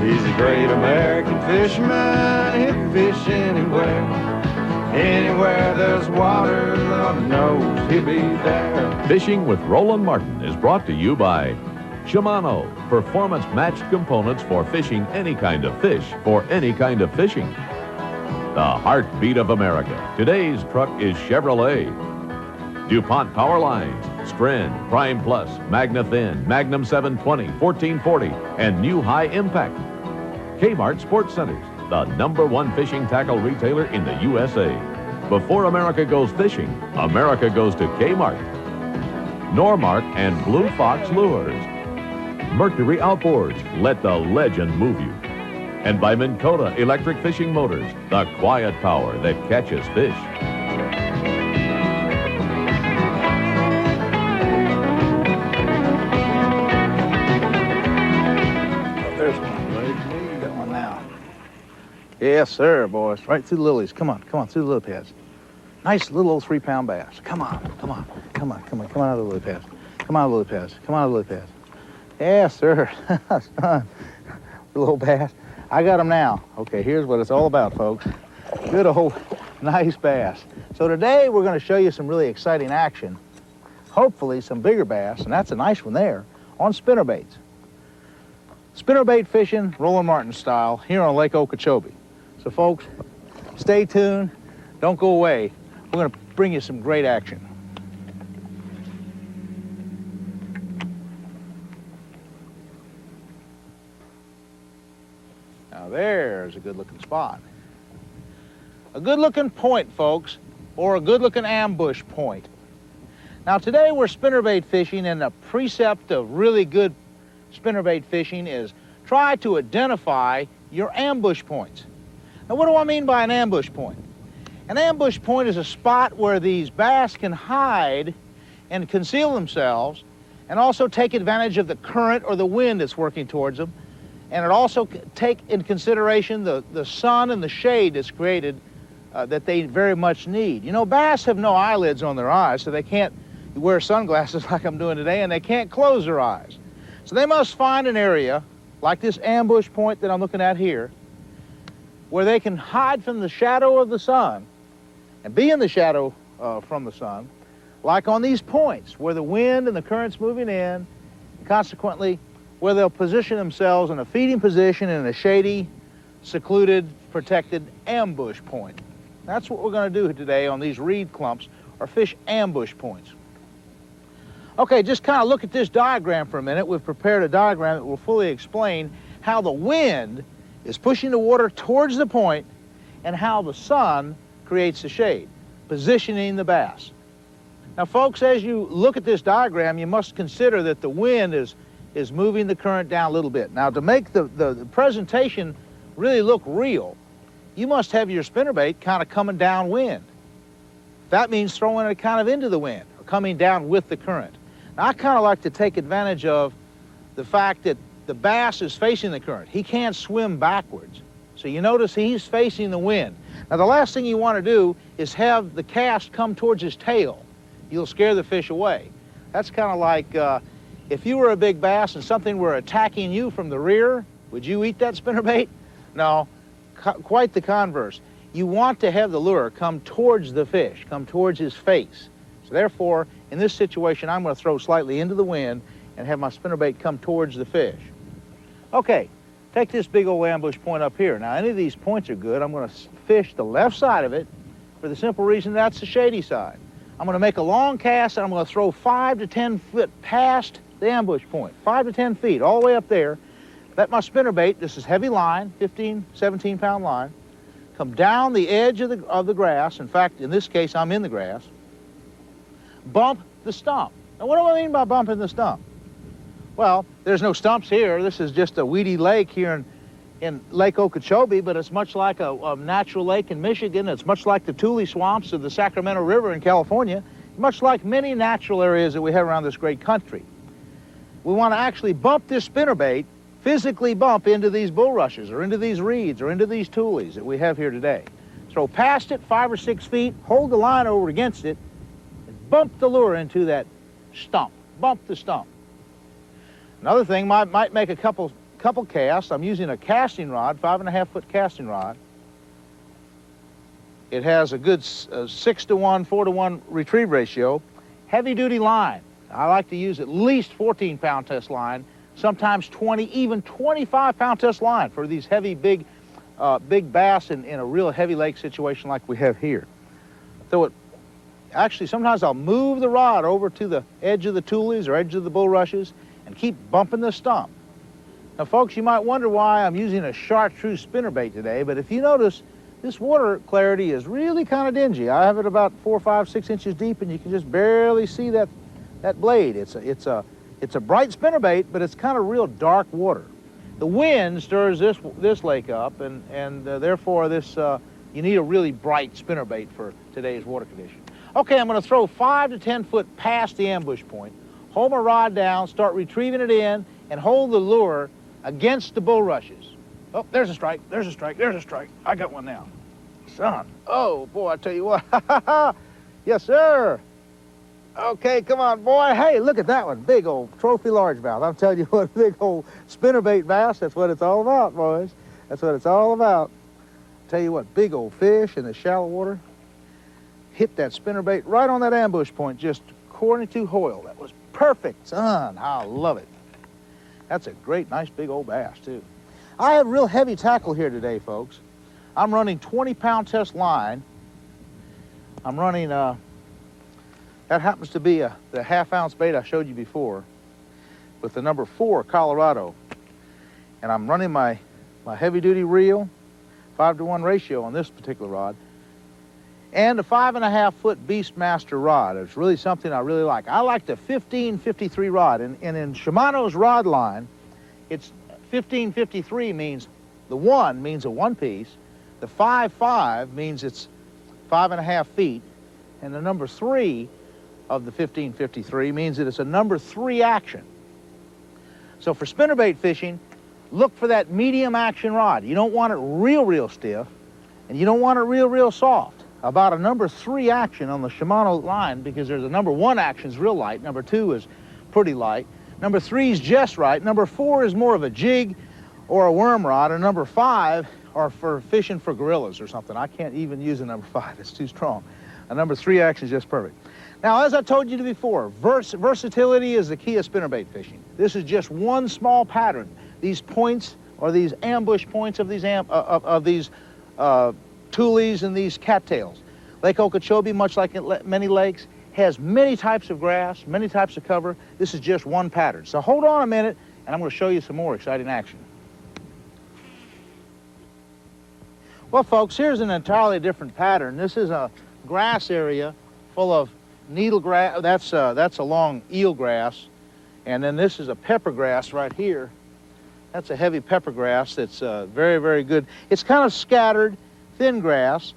He's a great American fisherman, he'll fish anywhere. Anywhere there's water, Lord knows he'll be there. Fishing with Roland Martin is brought to you by Shimano, performance-matched components for fishing any kind of fish for any kind of fishing. The heartbeat of America. Today's truck is Chevrolet. DuPont Power Lines, Stren, Prime Plus, Magna Thin, Magnum 720, 1440, and new High Impact. Kmart Sports Centers, the #1 fishing tackle retailer in the USA. Before America goes fishing, America goes to Kmart. Normark and Blue Fox Lures. Mercury Outboards, let the legend move you. And by Minn Kota Electric Fishing Motors, the quiet power that catches fish. There's one, buddy. You got one now. Yes, sir, boys. Right through the lilies. Come on, through the lily pads. Nice little old 3-pound bass. Come on out of the lily pads. Come out of the lily pads. Come out of the lily pads. Yes, sir. Little old bass. I got them now. Okay, here's what it's all about, folks. Good old nice bass. So today we're going to show you some really exciting action. Hopefully some bigger bass, and that's a nice one there, on spinnerbaits. Spinnerbait fishing, Roland Martin style, here on Lake Okeechobee. So folks, stay tuned. Don't go away. We're going to bring you some great action. Now there's a good-looking spot. A good-looking point, folks, or a good-looking ambush point. Now today we're spinnerbait fishing, and the precept of really good spinnerbait fishing is try to identify your ambush points. Now what do I mean by an ambush point? An ambush point is a spot where these bass can hide and conceal themselves and also take advantage of the current or the wind that's working towards them. And it also take in consideration the sun and the shade that's created that they very much need. You know, bass have no eyelids on their eyes, so they can't wear sunglasses like I'm doing today, and they can't close their eyes. So they must find an area like this ambush point that I'm looking at here where they can hide from the shadow of the sun and be in the shadow from the sun, like on these points where the wind and the current's moving in, and consequently where they'll position themselves in a feeding position in a shady, secluded, protected ambush point. That's what we're going to do today on these reed clumps, or fish ambush points. Okay, just kind of look at this diagram for a minute. We've prepared a diagram that will fully explain how the wind is pushing the water towards the point and how the sun creates the shade, positioning the bass. Now, folks, as you look at this diagram, you must consider that the wind is moving the current down a little bit. Now, to make the presentation really look real, you must have your spinnerbait kind of coming downwind. That means throwing it kind of into the wind, or coming down with the current. Now, I kind of like to take advantage of the fact that the bass is facing the current. He can't swim backwards. So you notice he's facing the wind. Now, the last thing you want to do is have the cast come towards his tail. You'll scare the fish away. That's kind of like if you were a big bass and something were attacking you from the rear, would you eat that spinnerbait? No, quite the converse. You want to have the lure come towards the fish, come towards his face. So therefore, in this situation, I'm going to throw slightly into the wind and have my spinnerbait come towards the fish. Okay, take this big old ambush point up here. Now, any of these points are good. I'm going to fish the left side of it for the simple reason that's the shady side. I'm going to make a long cast, and I'm going to throw 5 to 10 foot past the ambush point, 5 to 10 feet, all the way up there. Let my spinnerbait, this is heavy line, 15, 17-pound line, come down the edge of the grass. In fact, in this case, I'm in the grass. Bump the stump. Now, what do I mean by bumping the stump? Well, there's no stumps here. This is just a weedy lake here in Lake Okeechobee, but it's much like a natural lake in Michigan. It's much like the Tule swamps of the Sacramento River in California, much like many natural areas that we have around this great country. We want to actually bump this spinnerbait, physically bump into these bulrushes or into these reeds or into these tules that we have here today. Throw past it 5 or 6 feet, hold the line over against it, and bump the lure into that stump. Bump the stump. Another thing might make a couple couple casts. I'm using a casting rod, 5.5-foot casting rod. It has a good 6-to-1, 4-to-1 retrieve ratio. Heavy-duty line. I like to use at least 14-pound test line, sometimes 20, even 25-pound test line for these heavy, big bass in a real heavy lake situation like we have here. So actually, sometimes I'll move the rod over to the edge of the tulies or edge of the bulrushes and keep bumping the stump. Now, folks, you might wonder why I'm using a chartreuse spinnerbait today, but if you notice, this water clarity is really kind of dingy. I have it about 4, 5, 6 inches deep, and you can just barely see that blade. It's a bright spinnerbait, but it's kind of real dark water. The wind stirs this lake up, and therefore this you need a really bright spinnerbait for today's water condition. Okay, I'm going to throw 5 to 10 foot past the ambush point, hold my rod down, start retrieving it in, and hold the lure against the bulrushes. Oh, there's a strike, there's a strike, there's a strike. I got one now. Son, oh boy, I tell you what. Yes, sir. Okay, come on, boy. Hey, look at that one. Big old trophy largemouth. I'm telling you what, big old spinnerbait bass, that's what it's all about, boys. That's what it's all about. Tell you what, big old fish in the shallow water. Hit that spinnerbait right on that ambush point, just according to Hoyle. That was perfect, son. I love it. That's a great, nice, big old bass, too. I have real heavy tackle here today, folks. I'm running 20-pound test line. I'm running, that happens to be the half-ounce bait I showed you before with the number 4 Colorado. And I'm running my heavy-duty reel, 5-to-1 ratio on this particular rod, and a 5.5-foot Beastmaster rod. It's really something I really like. I like the 1553 rod, and in Shimano's rod line, it's 1553 means the 1 means a 1-piece, the 5.5 means it's 5.5 feet, and the number 3 of the 1553 means that it's a number 3 action. So for spinnerbait fishing, look for that medium action rod. You don't want it real stiff, and you don't want it real soft. About a number 3 action on the Shimano line, because there's a number 1 action is real light, number 2 is pretty light, number 3 is just right, number 4 is more of a jig or a worm rod, and number 5 are for fishing for gorillas or something. I can't even use a number 5, it's too strong. A number 3 action is just perfect. Now, as I told you before, versatility is the key of spinnerbait fishing. This is just one small pattern. These points, or these ambush points of these tulies and these cattails. Lake Okeechobee, much like many lakes, has many types of grass, many types of cover. This is just one pattern. So hold on a minute, and I'm going to show you some more exciting action. Well, folks, here's an entirely different pattern. This is a grass area full of needle grass. That's a long eel grass, and then this is a pepper grass right here. That's a heavy pepper grass that's very good. It's kind of scattered, thin grass.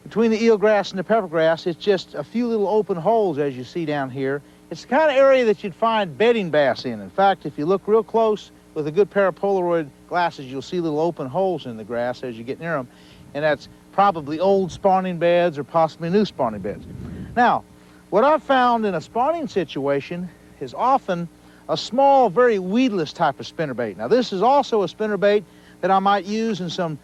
Between the eel grass and the pepper grass, it's just a few little open holes, as you see down here. It's the kind of area that you'd find bedding bass in. In fact, if you look real close with a good pair of Polaroid glasses, you'll see little open holes in the grass as you get near them, and that's probably old spawning beds or possibly new spawning beds. Now, what I've found in a spawning situation is often a small, very weedless type of spinnerbait. Now, this is also a spinnerbait that I might use in some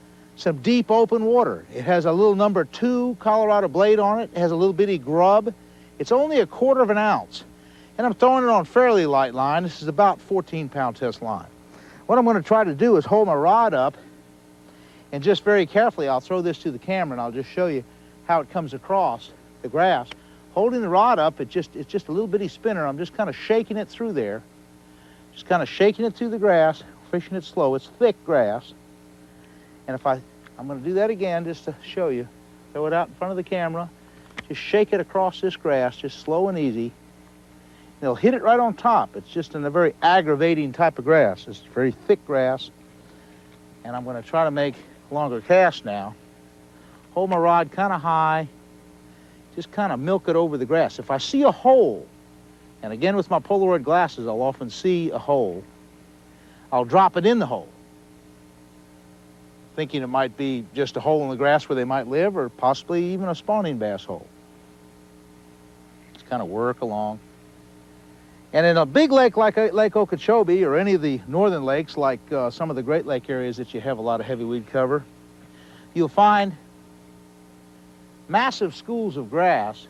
deep open water. It has a little number 2 Colorado blade on it. It has a little bitty grub. It's only 1/4 ounce. And I'm throwing it on fairly light line. This is about 14-pound test line. What I'm going to try to do is hold my rod up, and just very carefully, I'll throw this to the camera and I'll just show you how it comes across the grass. Holding the rod up, it's just a little bitty spinner. I'm just kind of shaking it through there. Just kind of shaking it through the grass, fishing it slow. It's thick grass. And I'm going to do that again just to show you. Throw it out in front of the camera. Just shake it across this grass, just slow and easy. And it'll hit it right on top. It's just in a very aggravating type of grass. It's very thick grass. And I'm going to try to make longer casts now. Hold my rod kind of high. Just kind of milk it over the grass. If I see a hole, and again with my Polaroid glasses, I'll often see a hole, I'll drop it in the hole, thinking it might be just a hole in the grass where they might live, or possibly even a spawning bass hole. Just kind of work along. And in a big lake like Lake Okeechobee or any of the northern lakes, like some of the Great Lake areas that you have a lot of heavy weed cover, you'll find massive schools of grass,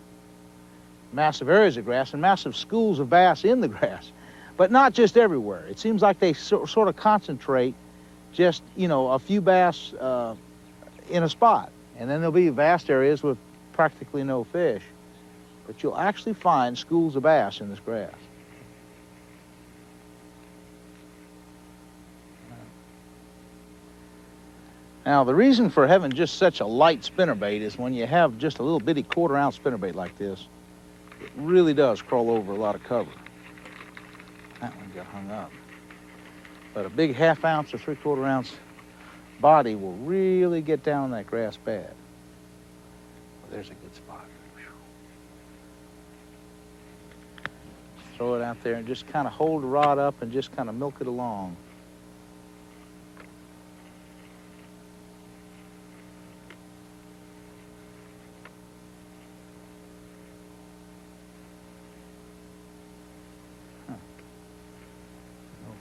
massive areas of grass, and massive schools of bass in the grass, but not just everywhere. It seems like they sort of concentrate just, you know, a few bass in a spot. And then there'll be vast areas with practically no fish. But you'll actually find schools of bass in this grass. Now, the reason for having just such a light spinnerbait is when you have just a little bitty quarter-ounce spinnerbait like this, it really does crawl over a lot of cover. That one got hung up. But a big half-ounce or three-quarter-ounce body will really get down that grass bad. Well, there's a good spot. Throw it out there and just kind of hold the rod up and just kind of milk it along.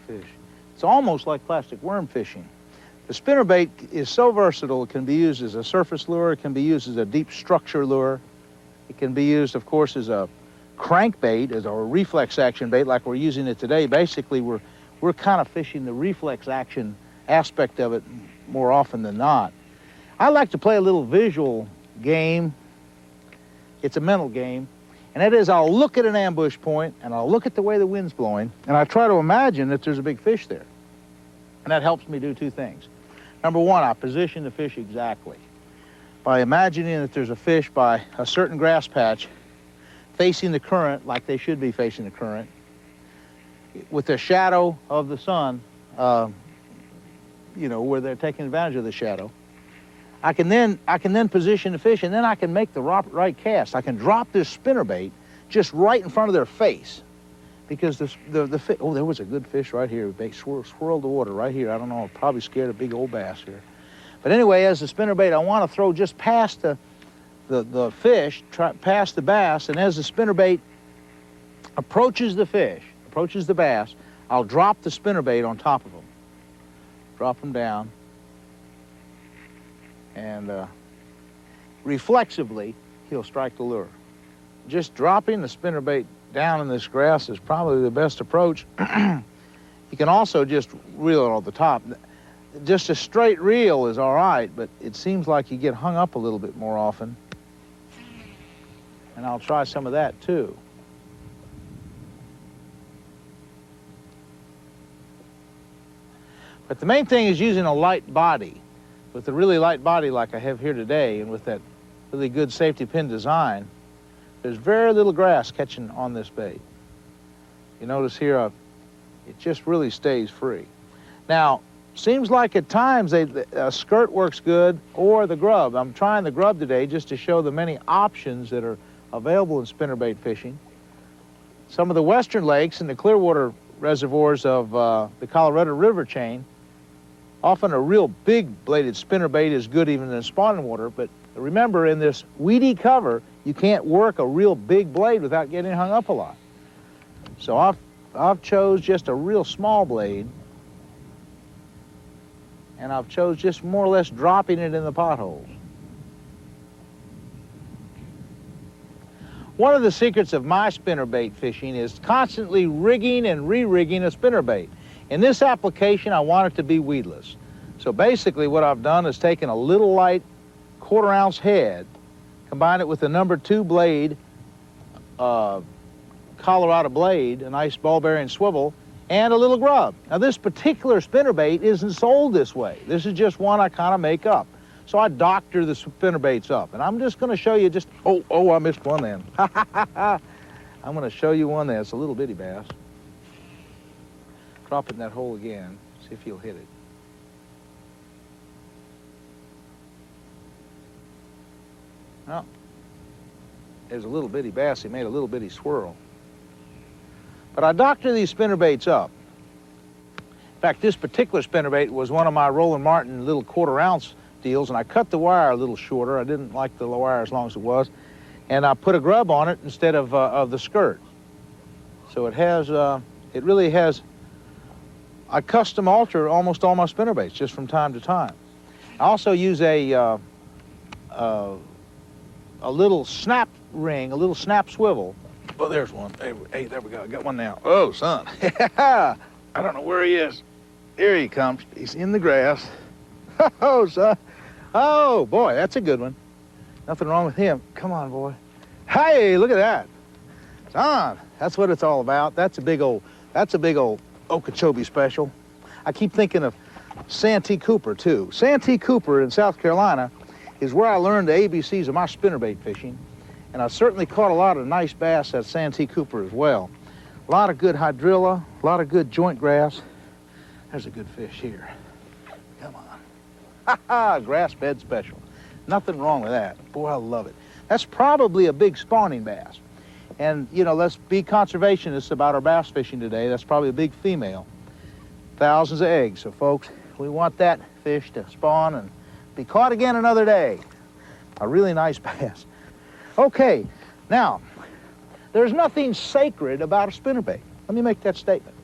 Fish. It's almost like plastic worm fishing. The spinnerbait is so versatile. It can be used as a surface lure. It can be used as a deep structure lure. It can be used, of course, as a crankbait, as a reflex action bait like we're using it today. Basically, we're kind of fishing the reflex action aspect of it more often than not. I like to play a little visual game. It's a mental game. And that is, I'll look at an ambush point, and I'll look at the way the wind's blowing, and I try to imagine that there's a big fish there. And that helps me do two things. Number one, I position the fish exactly. By imagining that there's a fish by a certain grass patch facing the current like they should be facing the current, with the shadow of the sun, you know, where they're taking advantage of the shadow, I can then position the fish, and then I can make the right cast. I can drop this spinnerbait just right in front of their face, because the fish. Oh, there was a good fish right here. They swirled the water right here. I don't know. Probably scared a big old bass here. But anyway, as the spinnerbait, I want to throw just past the fish, past the bass, and as the spinnerbait approaches the fish, approaches the bass, I'll drop the spinnerbait on top of them. Drop them down. And reflexively, he'll strike the lure. Just dropping the spinnerbait down in this grass is probably the best approach. You can also just reel it on the top. Just a straight reel is all right, but it seems like you get hung up a little bit more often. And I'll try some of that too. But the main thing is using a light body. With a really light body like I have here today, and with that really good safety pin design, there's very little grass catching on this bait. You notice here, it just really stays free. Now, seems like at times a skirt works good, or the grub. I'm trying the grub today just to show the many options that are available in spinnerbait fishing. Some of the western lakes and the clearwater reservoirs of the Colorado River chain, often a real big bladed spinnerbait is good even in spawning water, but remember, in this weedy cover, you can't work a real big blade without getting hung up a lot. So I've chose just a real small blade, and I've chose just more or less dropping it in the potholes. One of the secrets of my spinnerbait fishing is constantly rigging and re-rigging a spinnerbait. In this application, I want it to be weedless. So basically what I've done is taken a little light quarter-ounce head, combined it with a number 2 blade, Colorado blade, a nice ball-bearing swivel, and a little grub. Now this particular spinnerbait isn't sold this way. This is just one I kind of make up. So I doctor the spinnerbaits up. And I'm just going to show you just, oh, I missed one then. I'm going to show you one that's a little bitty bass. Drop it in that hole again, see if you'll hit it. Well, there's a little bitty bass. He made a little bitty swirl. But I doctor these spinnerbaits up. In fact, this particular spinnerbait was one of my Roland Martin little quarter-ounce deals, and I cut the wire a little shorter. I didn't like the wire as long as it was. And I put a grub on it instead of the skirt. So it really has, I custom alter almost all my spinnerbaits just from time to time. I also use a little snap ring, a little snap swivel. Oh, there's one. Hey, there we go. I got one now. Oh, son. I don't know where he is. Here he comes. He's in the grass. Oh, son. Oh, boy, that's a good one. Nothing wrong with him. Come on, boy. Hey, look at that. Son, that's what it's all about. That's a big old Okeechobee special. I keep thinking of Santee Cooper, too. Santee Cooper in South Carolina is where I learned the ABCs of my spinnerbait fishing. And I certainly caught a lot of nice bass at Santee Cooper as well. A lot of good hydrilla, a lot of good joint grass. There's a good fish here. Come on. Ha ha, grass bed special. Nothing wrong with that. Boy, I love it. That's probably a big spawning bass. And, you know, let's be conservationists about our bass fishing today. That's probably a big female. Thousands of eggs. So, folks, we want that fish to spawn and be caught again another day. A really nice bass. Okay, now, there's nothing sacred about a spinnerbait. Let me make that statement.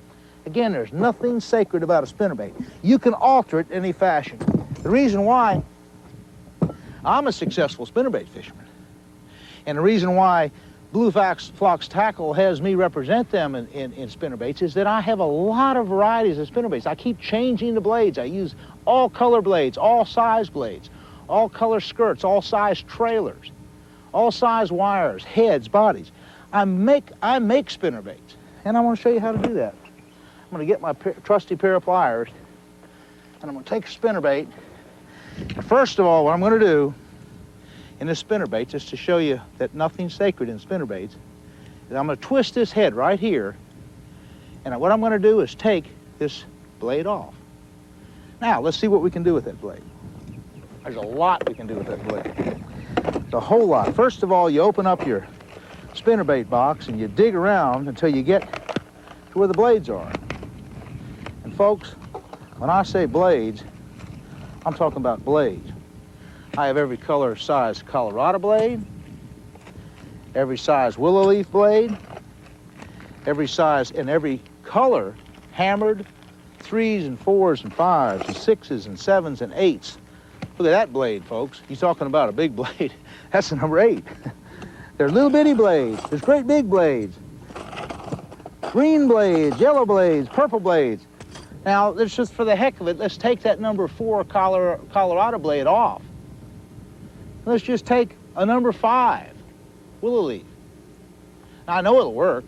Again, there's nothing sacred about a spinnerbait. You can alter it in any fashion. The reason why I'm a successful spinnerbait fisherman, and the reason why Blue Fox Tackle has me represent them in spinnerbaits is that I have a lot of varieties of spinnerbaits. I keep changing the blades. I use all color blades, all size blades, all color skirts, all size trailers, all size wires, heads, bodies. I make spinnerbaits, and I want to show you how to do that. I'm going to get my trusty pair of pliers, and I'm going to take a spinnerbait. And first of all, what I'm going to do in this spinnerbait, just to show you that nothing's sacred in spinnerbaits, is I'm going to twist this head right here, and what I'm going to do is take this blade off. Now, let's see what we can do with that blade. There's a lot we can do with that blade. A whole lot. First of all, you open up your spinnerbait box and you dig around until you get to where the blades are. And folks, when I say blades, I'm talking about blades. I have every color, size Colorado blade, every size willow leaf blade, every size and every color hammered 3s and 4s and 5s and 6s and 7s and 8s. Look at that blade, folks. You're talking about a big blade. That's the number 8. There's little bitty blades. There's great big blades. Green blades, yellow blades, purple blades. Now, let's just, for the heck of it, let's take that number 4 Colorado blade off. Let's just take a number 5 willow leaf. Now, I know it'll work,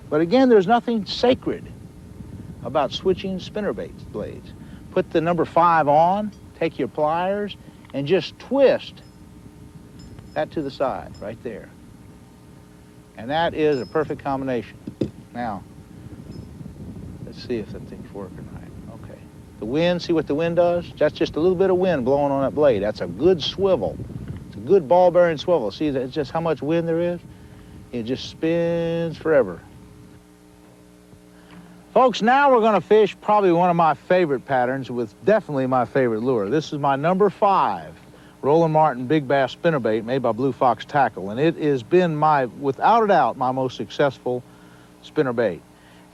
but again, there's nothing sacred about switching spinnerbait blades. Put the number 5 on, take your pliers, and just twist that to the side, right there. And that is a perfect combination. Now, let's see if that thing's working right. Okay. The wind, see what the wind does? That's just a little bit of wind blowing on that blade. That's a good swivel. It's a good ball bearing swivel. See, that's just how much wind there is? It just spins forever. Folks, now we're going to fish probably one of my favorite patterns with definitely my favorite lure. This is my number 5 Roland Martin Big Bass Spinnerbait made by Blue Fox Tackle, and it has been without a doubt, my most successful spinnerbait.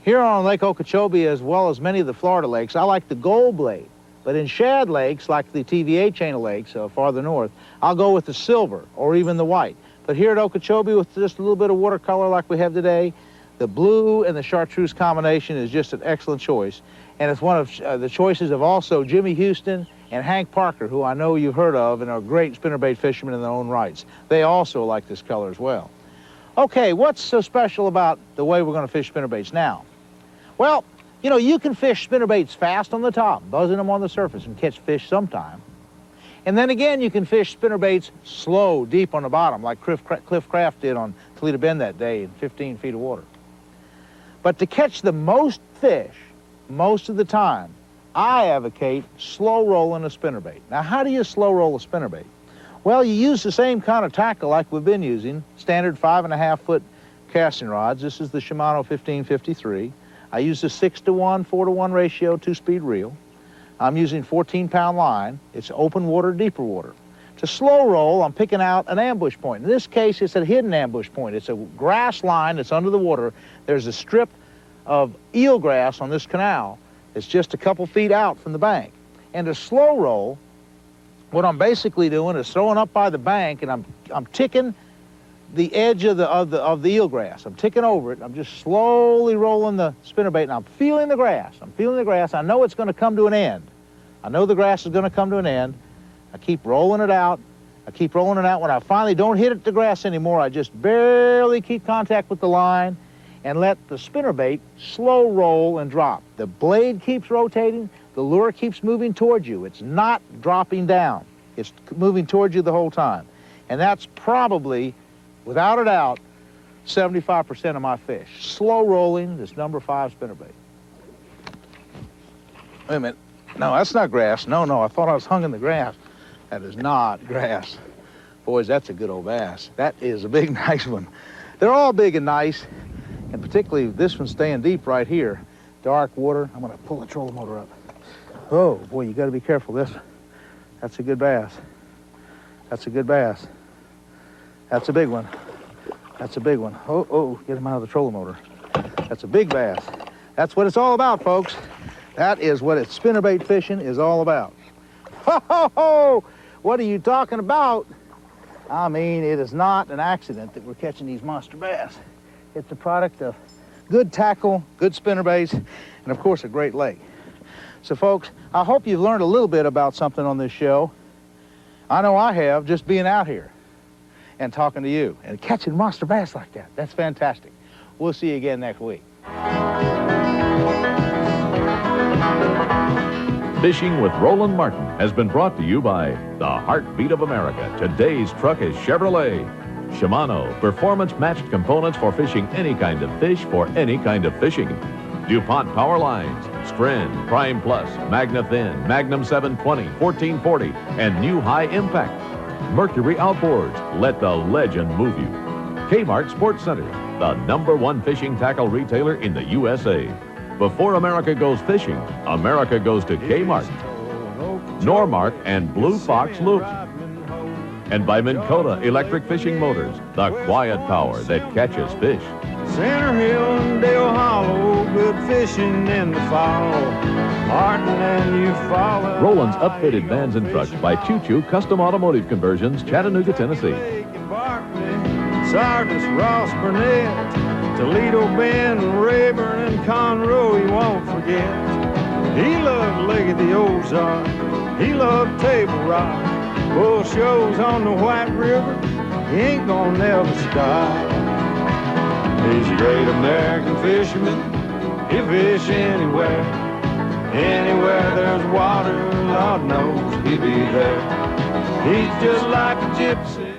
Here on Lake Okeechobee, as well as many of the Florida lakes, I like the gold blade. But in shad lakes, like the TVA chain of lakes farther north, I'll go with the silver or even the white. But here at Okeechobee, with just a little bit of watercolor like we have today, the blue and the chartreuse combination is just an excellent choice. And it's one of the choices of also Jimmy Houston and Hank Parker, who I know you've heard of and are great spinnerbait fishermen in their own rights. They also like this color as well. Okay, what's so special about the way we're going to fish spinnerbaits now? Well, you know, you can fish spinnerbaits fast on the top, buzzing them on the surface, and catch fish sometime. And then again, you can fish spinnerbaits slow, deep on the bottom, like Cliff Craft did on Toledo Bend that day in 15 feet of water. But to catch the most fish, most of the time, I advocate slow rolling a spinnerbait. Now, how do you slow roll a spinnerbait? Well, you use the same kind of tackle like we've been using, standard 5.5-foot casting rods. This is the Shimano 1553. I use the 6-to-1, 4-to-1 ratio 2-speed reel. I'm using 14-pound line. It's open water, deeper water. To slow roll, I'm picking out an ambush point. In this case, it's a hidden ambush point. It's a grass line that's under the water. There's a strip of eelgrass on this canal. It's just a couple feet out from the bank. And to slow roll, what I'm basically doing is throwing up by the bank, and I'm ticking the edge of the eelgrass. I'm ticking over it. I'm just slowly rolling the spinnerbait, and I'm feeling the grass. I'm feeling the grass. I know it's going to come to an end. I know the grass is going to come to an end. I keep rolling it out. I keep rolling it out. When I finally don't hit the grass anymore, I just barely keep contact with the line and let the spinnerbait slow roll and drop. The blade keeps rotating. The lure keeps moving towards you. It's not dropping down. It's moving towards you the whole time. And that's probably, without a doubt, 75% of my fish. Slow rolling this number 5 spinnerbait. Wait a minute. No, that's not grass. No, I thought I was hung in the grass. That is not grass. Boys, that's a good old bass. That is a big, nice one. They're all big and nice, and particularly this one's staying deep right here. Dark water. I'm gonna pull the trolling motor up. Oh, boy, you gotta be careful. That's a good bass. That's a good bass. That's a big one. That's a big one. Oh, get him out of the trolling motor. That's a big bass. That's what it's all about, folks. That is what spinnerbait fishing is all about. Ho, ho, ho! What are you talking about? I mean, it is not an accident that we're catching these monster bass. It's a product of good tackle, good spinnerbaits, and of course a great lake. So folks, I hope you've learned a little bit about something on this show. I know I have, just being out here and talking to you and catching monster bass like that. That's fantastic. We'll see you again next week. Fishing with Roland Martin has been brought to you by the Heartbeat of America. Today's truck is Chevrolet. Shimano, performance-matched components for fishing any kind of fish for any kind of fishing. DuPont Power Lines, Stren, Prime Plus, Magna Thin, Magnum 720, 1440, and new High Impact. Mercury Outboards, let the legend move you. Kmart Sports Center, the #1 fishing tackle retailer in the USA. Before America goes fishing, America goes to Kmart, Normark, and Blue Fox Loops. And by Minn Kota Electric Fishing Motors, the quiet power that catches fish. Center Hill and Dale Hollow, good fishing in the fall. Martin and you follow. Roland's upfitted vans and trucks by Choo Choo Custom Automotive Conversions, Chattanooga, Tennessee. Sardis, Ross Burnett, Toledo Bend, Rayburn, and Conroe, he won't forget. He loved Lake of the Ozark, he loved Table Rock. Bull shows on the White River, he ain't gonna never stop. He's a great American fisherman, he fish anywhere. Anywhere there's water, Lord knows he'll be there. He's just like a gypsy.